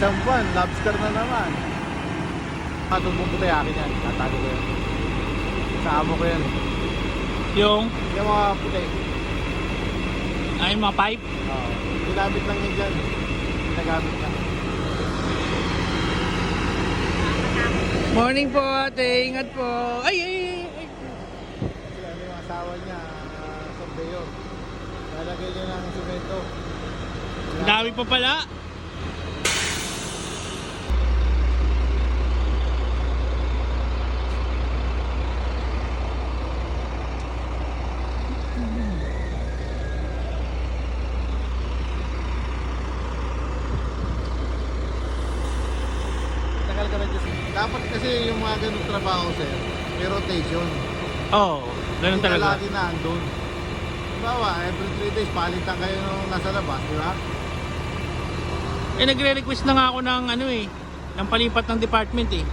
Isang buwan, lobster na naman. Matumbong puti akin yan, tatago ko yan. Sa amo ko yan. Yung Yung mga puti. ay mga pipe. Oo. Ginamit lang yun dyan. Ginagamit lang. Morning po ate, ingat po. Ay. Kasi ano yung asawa niya, surveyor. Lalagay niya ng simento. Ang dami pa pala. Tagal ka na dyan. Dapat kasi yung mga ganung trabaho, sir, may rotation. Oo, ganun Hindi ka talaga. lagi na andun. Bawa, every 3 days, palitan kayo nung nasa labas, di ba? Eh nagre-request na nga ako ng ano eh, ng palipat ng department eh.